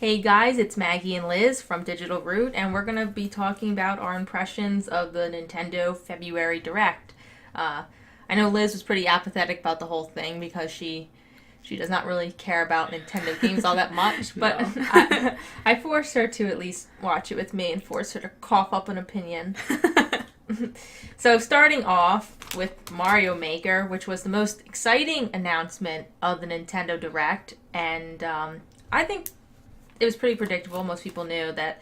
Hey guys, it's Maggie and Liz from Digital Root, and we're going to be talking about our impressions of the Nintendo February Direct. I know Liz was pretty apathetic about the whole thing because she does not really care about Nintendo games all that much, but No. I forced her to at least watch it with me and forced her to cough up an opinion. So starting off with Mario Maker, which was the most exciting announcement of the Nintendo Direct, and I think it was pretty predictable. Most people knew that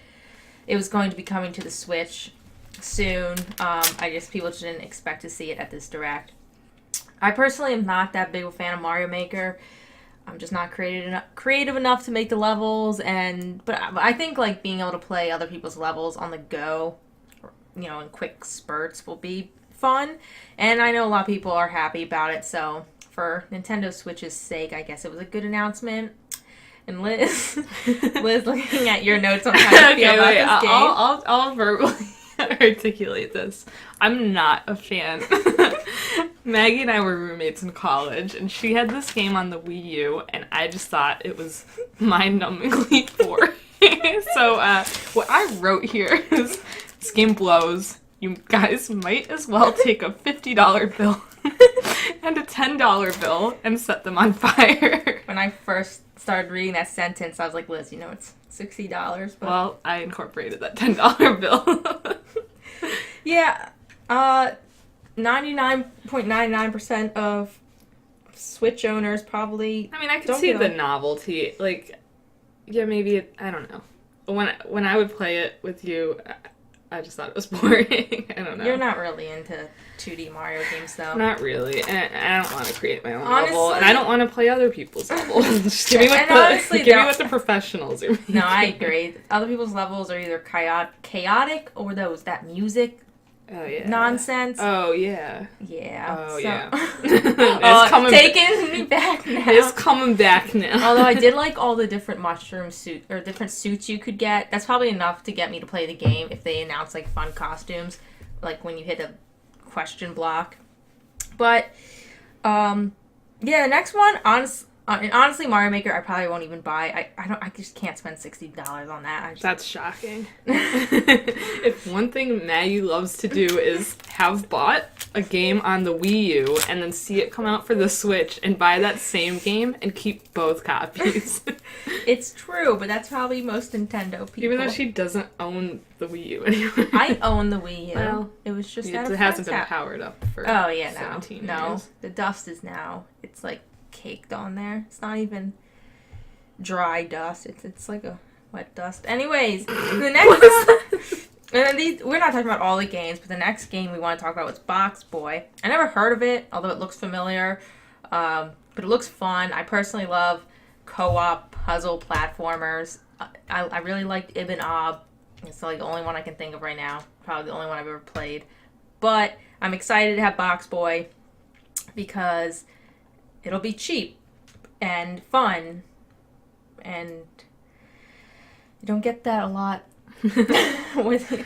it was going to be coming to the Switch soon. I guess people just didn't expect to see it at this Direct. I personally am not that big of a fan of Mario Maker. I'm just not creative enough to make the levels, but I think like being able to play other people's levels on the go, you know, in quick spurts will be fun. And I know a lot of people are happy about it, so for Nintendo Switch's sake, I guess it was a good announcement. And Liz, looking at your notes on how you feel about this game. I'll verbally articulate this. I'm not a fan. Maggie and I were roommates in college, and she had this game on the Wii U, and I just thought it was mind-numbingly boring. So what I wrote here is, this game blows. You guys might as well take a $50 bill and a $10 bill and set them on fire. When I first started reading that sentence, I was like, Liz, you know it's $60. But... Well, I incorporated that $10 bill. Yeah, 99.99% of Switch owners probably. I mean, I could see the novelty. Like, yeah, maybe I don't know. When I would play it with you, I just thought it was boring. I don't know. You're not really into 2D Mario games, though. Not really, and I don't want to create my own level, and I don't want to play other people's levels. Just give me what the professionals are making. No, I agree. Other people's levels are either chaotic or that music. Oh, yeah. Nonsense. Oh, yeah. Yeah. Oh, yeah. Taking me back now. It's coming back now. Although I did like all the different different suits you could get. That's probably enough to get me to play the game if they announce like fun costumes, like when you hit a question block. But, yeah, the next one, honestly, Mario Maker, I probably won't even buy. I just can't spend $60 on that. That's shocking. If one thing Maggie loves to do is have bought a game on the Wii U and then see it come out for the Switch and buy that same game and keep both copies. It's true, but that's probably most Nintendo people. Even though she doesn't own the Wii U anymore. I own the Wii U. Well, it was just it hasn't been powered up for 17 years. No, the dust is now. It's like caked on there. It's not even dry dust. It's like a wet dust. Anyways, the next and we're not talking about all the games, but the next game we want to talk about was Box Boy. I never heard of it, although it looks familiar. But it looks fun. I personally love co-op puzzle platformers. I really liked Ibn Ob. It's like the only one I can think of right now. Probably the only one I've ever played. But I'm excited to have Box Boy because it'll be cheap and fun, and you don't get that a lot. I'd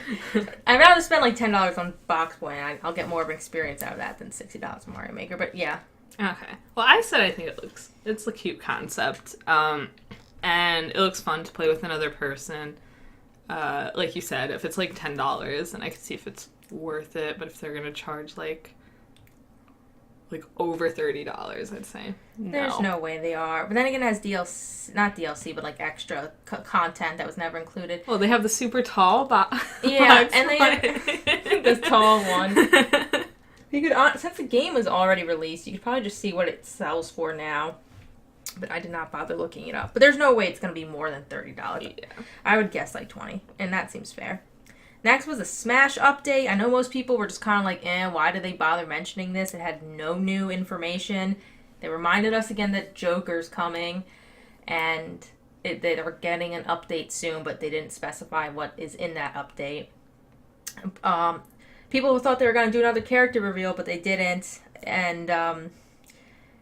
rather spend like $10 on Box Boy, and I'll get more of an experience out of that than $60 on Mario Maker. But yeah. Okay. Well, I said I think it's a cute concept, and it looks fun to play with another person. Like you said, if it's like $10, then I could see if it's worth it. But if they're gonna charge like over $30, I'd say no. There's no way they are. But then again, it has DLC, not DLC, but like extra content that was never included. Well, they have the super tall box. Yeah, and they have this tall one. You could, since the game was already released, you could probably just see what it sells for now. But I did not bother looking it up. But there's no way it's going to be more than $30. Yeah. I would guess like $20, and that seems fair. Next was a Smash update. I know most people were just kind of like, why did they bother mentioning this? It had no new information. They reminded us again that Joker's coming, and they were getting an update soon, but they didn't specify what is in that update. People thought they were going to do another character reveal, but they didn't, and I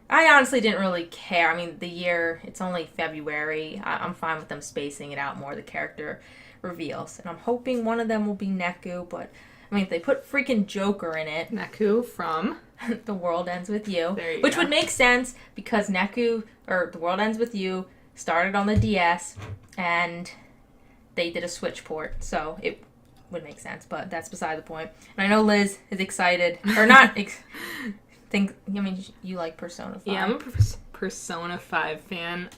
honestly didn't really care. I mean, it's only February. I'm fine with them spacing it out more, the character reveals. And I'm hoping one of them will be Neku, but I mean, if they put freaking Joker in it. Neku from The World Ends With You. There you which go. would make sense because Neku, or The World Ends With You, started on the DS, and they did a Switch port, so it would make sense, but that's beside the point. And I know Liz is excited, or not. You like Persona 5. Yeah, I'm a Persona 5 fan.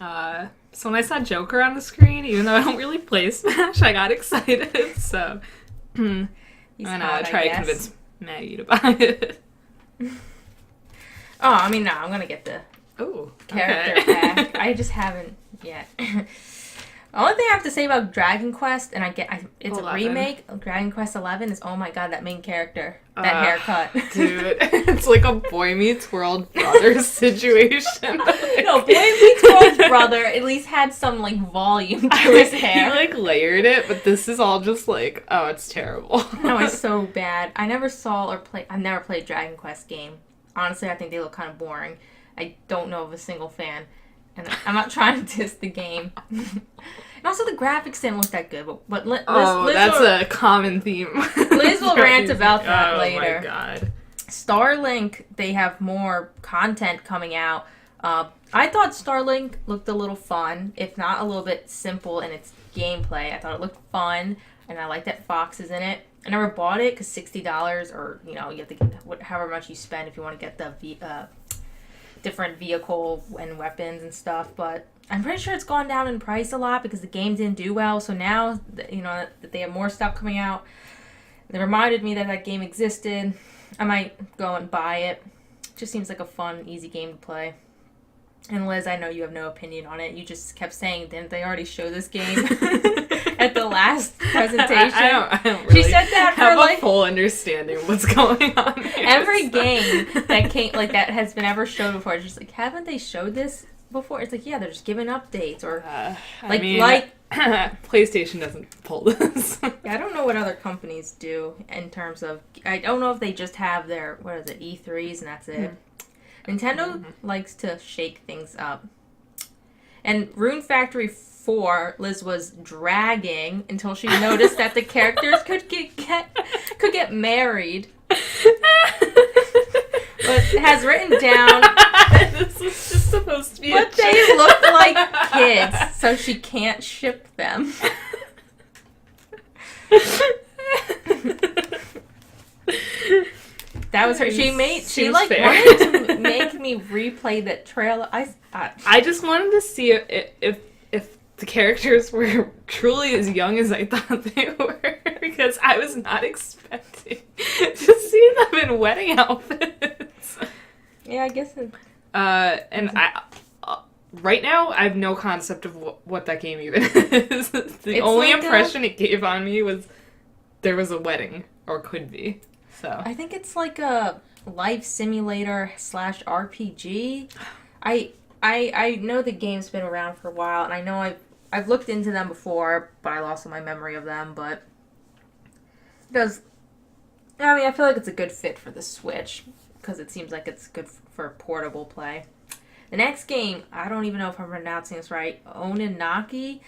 So when I saw Joker on the screen, even though I don't really play Smash, I got excited. So I try to convince Maggie to buy it. No, I'm gonna get the character pack. I just haven't yet. The only thing I have to say about Dragon Quest, and it's 11. A remake of Dragon Quest 11, is, oh my god, that main character, that haircut. Dude, it's like a Boy Meets World brother situation. No, Boy Meets World brother at least had some, like, volume to his hair. He, like, layered it, but this is all just like, oh, it's terrible. No, it's so bad. I've never played Dragon Quest game. Honestly, I think they look kind of boring. I don't know of a single fan. And I'm not trying to diss the game. And also, the graphics didn't look that good. But Liz that's a common theme. Liz will rant about that later. Oh, my God. Starlink, they have more content coming out. I thought Starlink looked a little fun, if not a little bit simple in its gameplay. I thought it looked fun, and I like that Fox is in it. I never bought it because $60, or, you have to get however much you spend if you want to get the different vehicle and weapons and stuff, but I'm pretty sure it's gone down in price a lot because the game didn't do well. So now, that they have more stuff coming out, they reminded me that game existed. I might go and buy it. Just seems like a fun, easy game to play. And Liz, I know you have no opinion on it. You just kept saying, didn't they already show this game at the last presentation? I don't really she said that have for a full understanding of what's going on here. Every game that came, that has been ever showed before, it's just like, haven't they showed this before? It's like, yeah, they're just giving updates, or PlayStation doesn't pull this. Yeah, I don't know what other companies do in terms of. I don't know if they just have their E3s and that's it. Nintendo likes to shake things up. And Rune Factory 4, Liz was dragging until she noticed that the characters could get married. But it has written down. This was just supposed to be. But they look like kids, so she can't ship them. That was her. She wanted to make me replay that trailer. I just wanted to see if the characters were truly as young as I thought they were, because I was not expecting to see them in wedding outfits. Yeah, I guess. Right now, I have no concept of what that game even is. The only impression it gave on me was there was a wedding, or could be. So I think it's like a life simulator / RPG. I know the game's been around for a while, and I know I've looked into them before, but I lost all my memory of them. But it does. I feel like it's a good fit for the Switch because it seems like it's good for portable play. The next game, I don't even know if I'm pronouncing this right, Oninaki,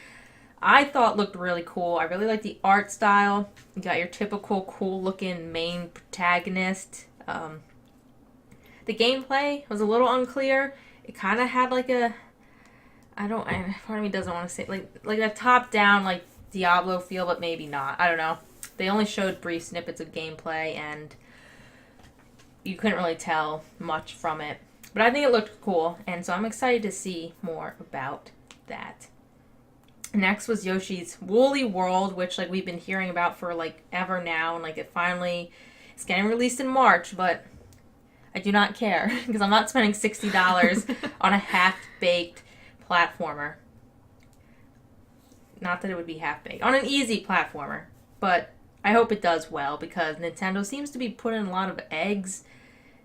I thought looked really cool. I really like the art style. You got your typical cool-looking main protagonist. The gameplay was a little unclear. It kind of had like a... part of me doesn't want to say... Like a top-down, like, Diablo feel, but maybe not. I don't know. They only showed brief snippets of gameplay, and you couldn't really tell much from it. But I think it looked cool, and so I'm excited to see more about that. Next was Yoshi's Woolly World, which we've been hearing about for ever now, and it finally is getting released in March, but I do not care because I'm not spending $60 on a half-baked platformer. Not that it would be half-baked. On an easy platformer, but I hope it does well because Nintendo seems to be putting a lot of eggs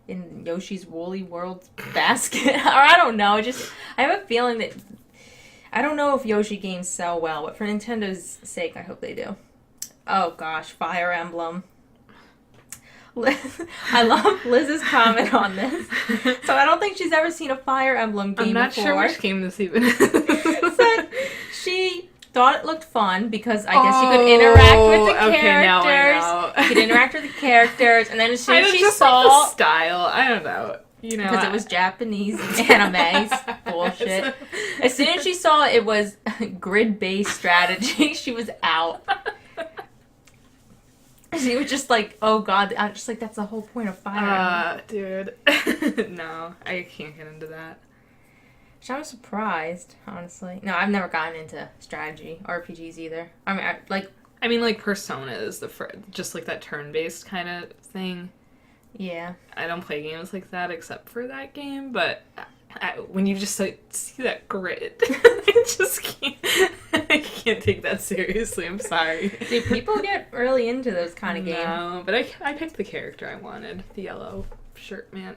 in Yoshi's Woolly World basket. Or I don't know, I have a feeling that I don't know if Yoshi games sell well, but for Nintendo's sake, I hope they do. Oh gosh, Fire Emblem. I love Liz's comment on this. So I don't think she's ever seen a Fire Emblem game before. I'm not sure which game this even is. So she thought it looked fun because I guess you could interact with the characters. Now I know. You could interact with the characters, and then as soon as she just saw like the style, I don't know. You know, because it was Japanese anime bullshit. As soon as she saw it was grid-based strategy, she was out. She was just like, oh god, I'm just like, that's the whole point of Fire Emblem. Dude. No, I can't get into that. I was surprised, honestly. No, I've never gotten into strategy RPGs either. I mean, like Persona is just like that turn-based kind of thing. Yeah. I don't play games like that except for that game, but when you just like, see that grid, I just can't. I can't take that seriously. I'm sorry. Do people get really into those kind of games? No, but I picked the character I wanted, the yellow shirt man.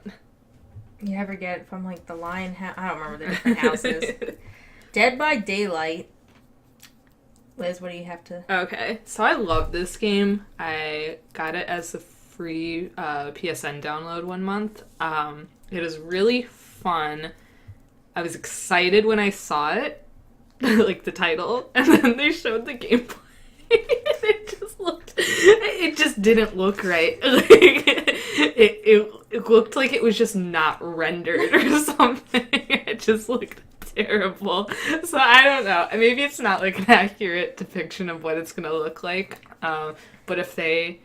You ever get it from like the Lion House? I don't remember the different houses. Dead by Daylight. Liz, what do you have to? Okay, so I love this game. I got it as a free PSN download 1 month. It is really fun. I was excited when I saw it, like the title, and then they showed the gameplay. It just didn't look right. It looked like it was just not rendered or something. It just looked terrible. So I don't know. Maybe it's not like an accurate depiction of what it's gonna look like. But if they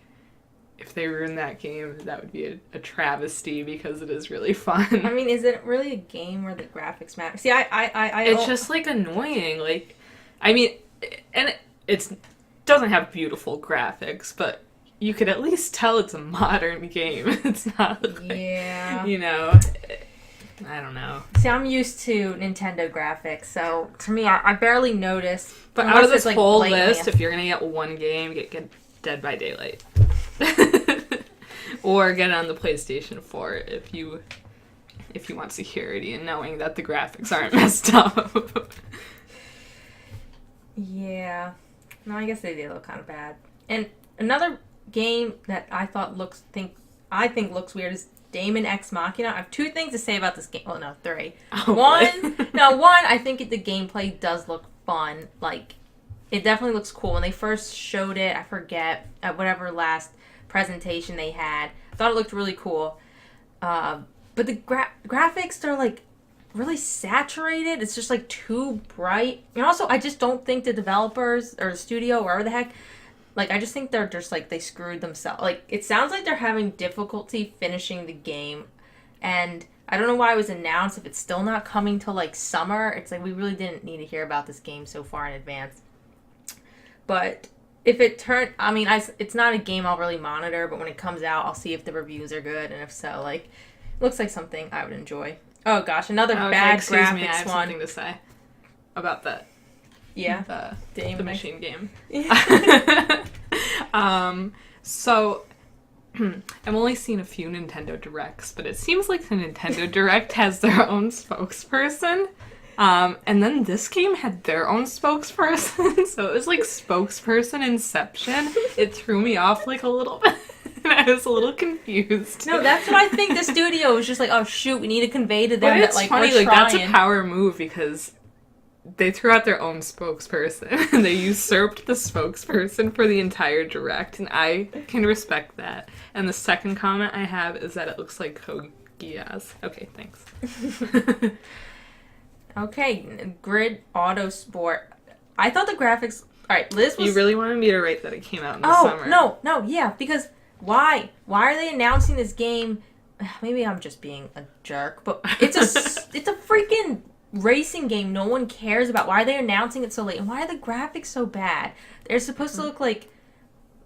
ruin that game, that would be a travesty because it is really fun. I mean, is it really a game where the graphics matter? See, it's just like annoying. Like, I mean, and it doesn't have beautiful graphics, but you could at least tell it's a modern game. It's not like, yeah. You know, I don't know. See, I'm used to Nintendo graphics, so to me, I barely notice. But out of this whole list, if you're gonna get one game, get Dead by Daylight. Or get it on the PlayStation 4 if you want security and knowing that the graphics aren't messed up. Yeah. No, I guess they did look kind of bad. And another game that I think looks weird is Daemon X Machina. I have 2 things to say about this game. Well, no, 3. Oh, One, I think the gameplay does look fun. Like, it definitely looks cool. When they first showed it, I forget, at whatever last presentation they had, I thought it looked really cool. But the graphics are, like, really saturated. It's just, like, too bright. And also, I just don't think the developers, or the studio, or wherever the heck, like, I just think they're just, like, they screwed themselves. Like, it sounds like they're having difficulty finishing the game. And I don't know why it was announced. If it's still not coming till, like, summer, it's like, we really didn't need to hear about this game so far in advance. But if it it's not a game I'll really monitor, but when it comes out, I'll see if the reviews are good. And if so, like, it looks like something I would enjoy. Oh, gosh, another bad graphics one. I have something to say about that. Yeah. The machine game. Yeah. So I've only seen a few Nintendo Directs, but it seems like the Nintendo Direct has their own spokesperson. And then this game had their own spokesperson, so it was like spokesperson Inception. It threw me off like a little bit. I was a little confused. No, that's what I think. The studio was just like, oh shoot, we need to convey to them that, like, funny, we're like trying. that's a power move because they threw out their own spokesperson. They usurped the spokesperson for the entire Direct, and I can respect that. And the second comment I have is that it looks like Code Geass. Okay, thanks. Okay, Grid Autosport. I thought the graphics... Alright, Liz was... You really wanted me to write that it came out in the summer. No, yeah, because why? Why are they announcing this game? Maybe I'm just being a jerk, but it's a freaking racing game no one cares about. Why are they announcing it so late? And why are the graphics so bad? They're supposed to look like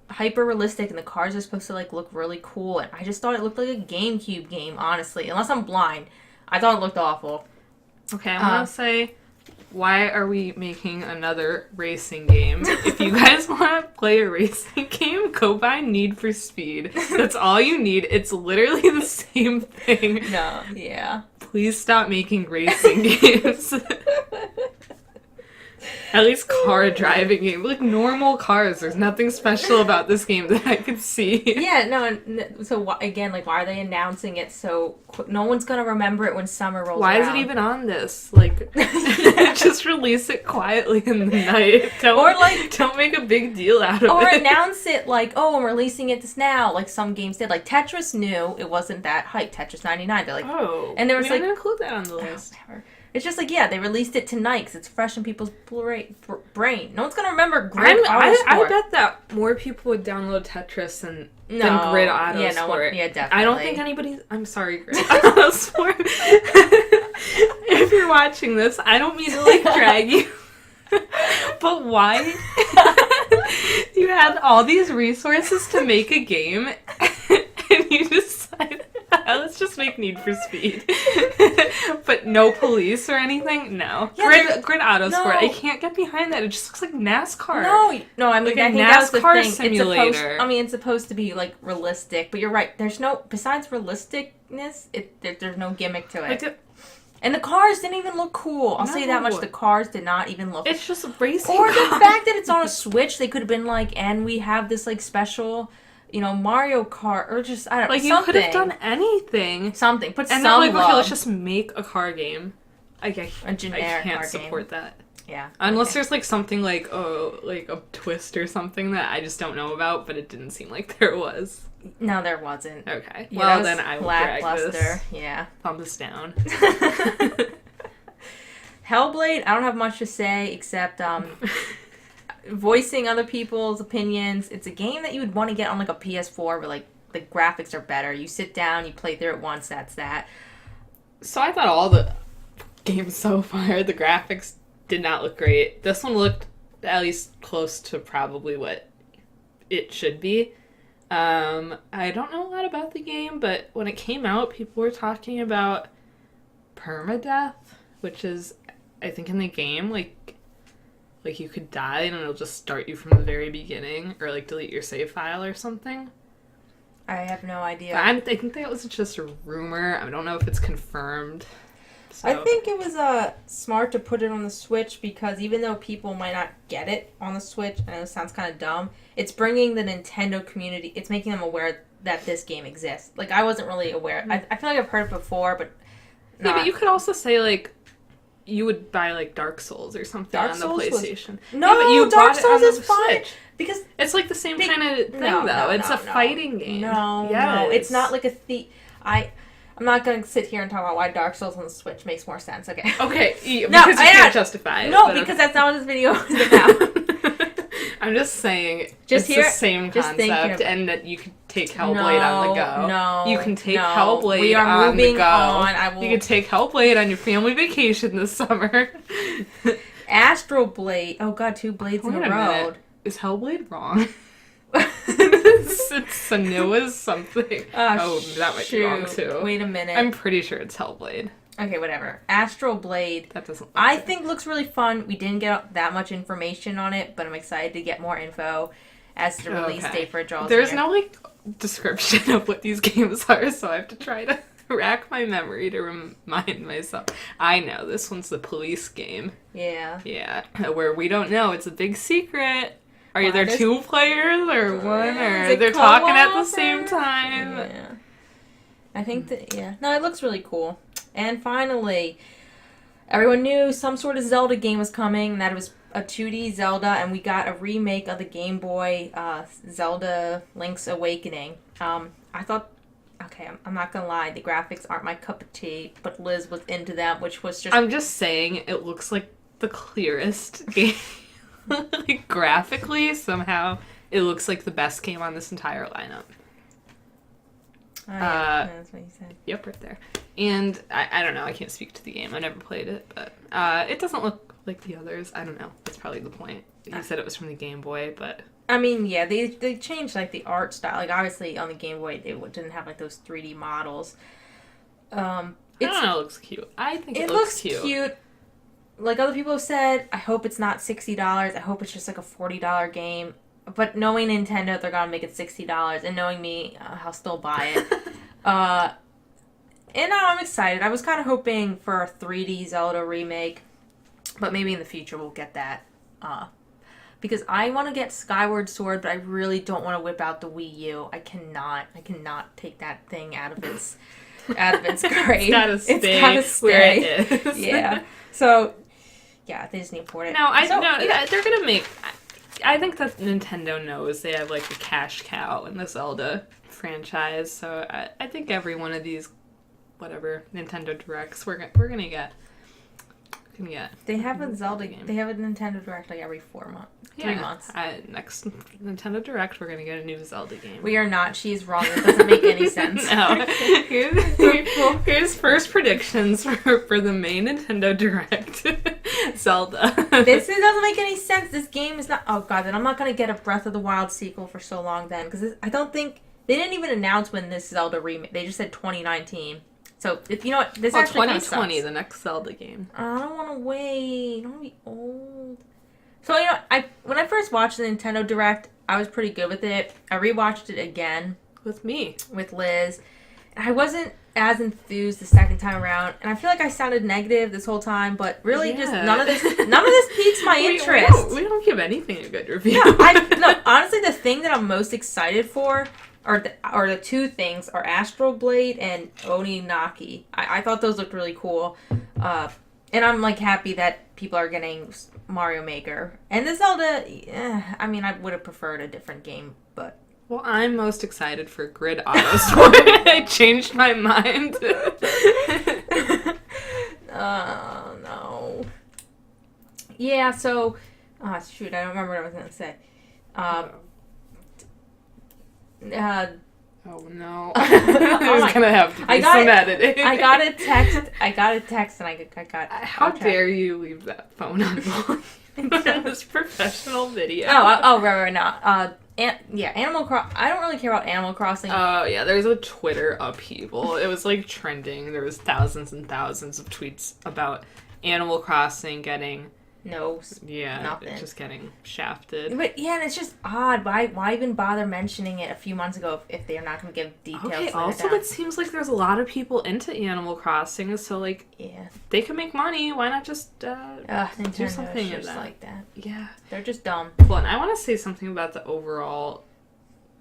hyper realistic, and the cars are supposed to like look really cool, and I just thought it looked like a GameCube game, honestly. Unless I'm blind. I thought it looked awful. Okay, I want to say, why are we making another racing game? If you guys want to play a racing game, go buy Need for Speed. That's all you need. It's literally the same thing. No, yeah. Please stop making racing games. At least car driving game. Like, normal cars. There's nothing special about this game that I could see. Yeah, no, so again, like, why are they announcing it so quick? No one's gonna remember it when summer rolls Why around. is it even on this? Like, just release it quietly in the night. Don't make a big deal out of it. Or announce it like, oh, I'm releasing it this now, like some games did. Like, Tetris knew it wasn't that hype. Tetris 99. They're like, oh. And there was we like... didn't include that on the list. Whatever. It's just like, yeah, they released it tonight because it's fresh in people's brain. No one's going to remember Grid Autosport. I bet that more people would download Tetris than Grid Autosport. Yeah, no one, yeah, definitely. I don't think anybody's... I'm sorry, Grid Autosport. If you're watching this, I don't mean to, like, drag you. But why? You had all these resources to make a game, and you decided... Let's just make Need for Speed. But no police or anything? No. Yeah, Grid Autosport. No. I can't get behind that. It just looks like NASCAR. No, I mean, Like I a think that was the NASCAR thing. simulator. It's supposed to be, like, realistic, but you're right. There's no, besides realisticness, there's no gimmick to it. And the cars didn't even look cool. I'll say that much. The cars did not even look... It's just racing Or cars. the fact that it's on a Switch, they could have been like, and we have this, like, special... Mario Kart, or just, I don't know, like, something. you could have done anything. Something. Put and some they're like, okay, let's love. just make a car game. A generic I can't car support game. that. Yeah. Unless there's, like, something like, like a twist or something that I just don't know about, but it didn't seem like there was. No, there wasn't. Okay. Yeah, well, then I will drag lackluster. this. Yeah. Thumbs down. Hellblade, I don't have much to say except voicing other people's opinions. It's a game that you would want to get on like a PS4 where like the graphics are better. You sit down, you play through it once, that's that. So I thought all the games so far, the graphics did not look great. This one looked at least close to probably what it should be. I don't know a lot about the game, but when it came out, people were talking about permadeath, which is, I think in the game, like you could die and it'll just start you from the very beginning, or like delete your save file or something. I have no idea. But I think that was just a rumor. I don't know if it's confirmed. So. I think it was smart to put it on the Switch because even though people might not get it on the Switch, I know it sounds kind of dumb, it's bringing the Nintendo community, it's making them aware that this game exists. Like, I wasn't really aware. I feel like I've heard it before, but yeah, but you could also say, like, you would buy, like, Dark Souls or something on the PlayStation. No, but you Dark bought Souls it on is fine. Switch. Because it's, like, the same kind of thing, though. It's a fighting game. No, it's not like a... I'm not going to sit here and talk about why Dark Souls on the Switch makes more sense, okay? Okay, because you can't justify it. No, because that's not what this video is about. I'm just saying it's the same concept, and that you can take Hellblade on the go. No, you can take Hellblade we are on moving the go. On. You can take Hellblade on your family vacation this summer. Astral Blade. Oh god, 2 blades in a row. Minute. Is Hellblade wrong? It's Senua's something. That might be wrong too. Wait a minute. I'm pretty sure it's Hellblade. Okay, whatever. Astral Blade. That doesn't. I think looks really fun. We didn't get that much information on it, but I'm excited to get more info as to the release date for it draws. There's no like description of what these games are, so I have to try to rack my memory to remind myself. I know this one's the police game. Yeah. Yeah, where we don't know. It's a big secret. Are there 2 players or 1? Or they're talking at the same time? Yeah. I think that, yeah. No, it looks really cool. And finally, everyone knew some sort of Zelda game was coming, and that it was a 2D Zelda, and we got a remake of the Game Boy Zelda Link's Awakening. I thought, okay, I'm not gonna lie, the graphics aren't my cup of tea, but Liz was into them, which was just... I'm just saying, it looks like the clearest game. Like, graphically, somehow, it looks like the best game on this entire lineup. Oh, yeah. That's what you said. Yep, right there. And I don't know, I can't speak to the game. I never played it, but it doesn't look like the others. I don't know. That's probably the point. You said it was from the Game Boy, but... I mean, yeah, they changed, like, the art style. Like, obviously, on the Game Boy, it didn't have, like, those 3D models. I don't know, it looks cute. I think it looks cute. Like other people have said, I hope it's not $60. I hope it's just like a $40 game. But knowing Nintendo, they're gonna make it $60. And knowing me, I'll still buy it. And I'm excited. I was kind of hoping for a 3D Zelda remake. But maybe in the future we'll get that. Because I want to get Skyward Sword, but I really don't want to whip out the Wii U. I cannot take that thing out of its grave. It's gotta stay where it is. Yeah. So, yeah, they just need to port it. They're gonna make. I think that Nintendo knows they have like a cash cow in the Zelda franchise, so I think every one of these, whatever Nintendo Directs, we're gonna get. They have a Zelda game. They have a Nintendo Direct like every 4 months. 3 months. Next Nintendo Direct, we're gonna get a new Zelda game. We are not. She's wrong. It doesn't make any sense. No. Here's first predictions for the main Nintendo Direct. Zelda. This doesn't make any sense. This game is not. Oh god, then I'm not gonna get a Breath of the Wild sequel for so long then, because I don't think they didn't even announce when this Zelda remake. They just said 2019. So, if you know what, this actually 2020, the next Zelda game. I don't want to wait. I don't want to be old. So, when I first watched the Nintendo Direct, I was pretty good with it. I rewatched it again. With me. With Liz. And I wasn't as enthused the second time around. And I feel like I sounded negative this whole time, but really just none of this piques my interest. We don't give anything a good review. No, honestly, the thing that I'm most excited for or the two things are Astral Blade and Oninaki. I thought those looked really cool. And I'm like happy that people are getting Mario Maker. And the Zelda, I would have preferred a different game, but... Well, I'm most excited for Grid Autosport. I changed my mind. Oh, no. Yeah, so... Oh, shoot, I don't remember what I was going to say. Oh no! There's gonna have to be some editing. I got a text, and I got. How dare you leave that phone on in this professional video? Right now. Animal Crossing. I don't really care about Animal Crossing. Oh yeah, there's a Twitter upheaval. It was like trending. There was thousands and thousands of tweets about Animal Crossing getting. Nothing. Just getting shafted. But yeah, and it's just odd. Why even bother mentioning it a few months ago if they're not going to give details? Okay. Also, it seems like there's a lot of people into Animal Crossing, so they can make money. Why not just do something just like that? Yeah, they're just dumb. Well, and I want to say something about the overall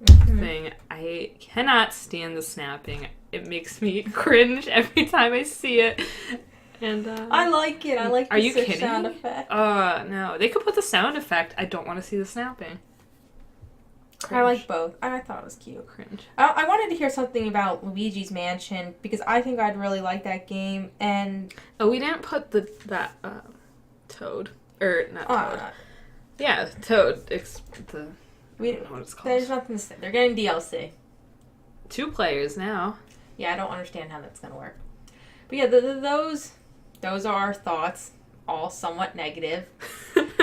thing. I cannot stand the snapping. It makes me cringe every time I see it. And I like it. I like the kidding? Sound effect. No. They could put the sound effect. I don't want to see the snapping. Cringe. I like both. I thought it was cute. Cringe. I wanted to hear something about Luigi's Mansion because I think I'd really like that game. And we didn't put that Toad or not Toad. Yeah, Toad. We don't know what it's called. There's nothing to say. They're getting DLC. 2 players now. Yeah, I don't understand how that's gonna work. But yeah, those are our thoughts, all somewhat negative.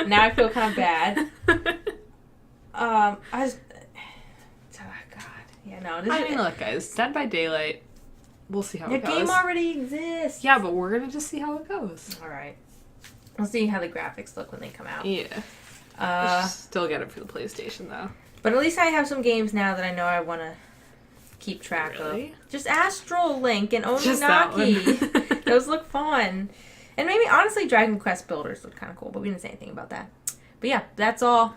Now I feel kind of bad. God. Yeah, no. Look, guys, Dead by Daylight, we'll see how it goes. The game already exists. Yeah, but we're going to just see how it goes. All right. We'll see how the graphics look when they come out. Yeah. Still get it for the PlayStation, though. But at least I have some games now that I know I want to keep track of. Just Astral Link and Oninaki. Those look fun. And maybe, honestly, Dragon Quest Builders look kind of cool, but we didn't say anything about that. But yeah, that's all.